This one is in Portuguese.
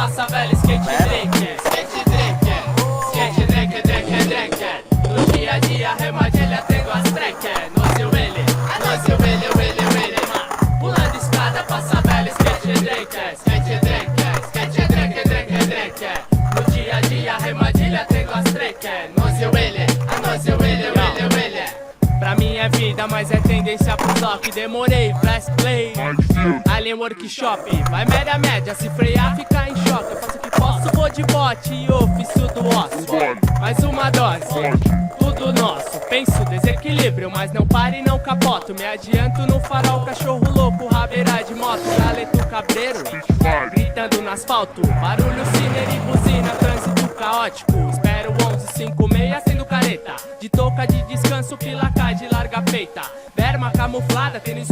passa velho, skate drinker. Skate drinker, skate drinker, drinker, drinker. No dia a dia, arremadilha, tenho as trekker. No seu ele, pulando escada, passa velho, skate drinker. Skate drinker, skate drinker, drinker, drinker. No dia a dia, arremadilha, tenho as trekker. No seu ele, pra mim é vida, mas é tendência pro toque. Demorei, press play, Alien Workshop. Vai média, média, se frear fica em choque. Eu faço o que posso, vou de bote e ofício do osso. Mais uma dose, tudo nosso. Penso desequilíbrio, mas não pare e não capoto. Me adianto no farol, cachorro louco, rabeira de moto. Galeto cabreiro, gritando no asfalto. Barulho, ciner e buzina, trânsito caótico. Espero 1156 sendo careta. De touca de descanso, pila cai de larga feita. Berma camuflada, tênis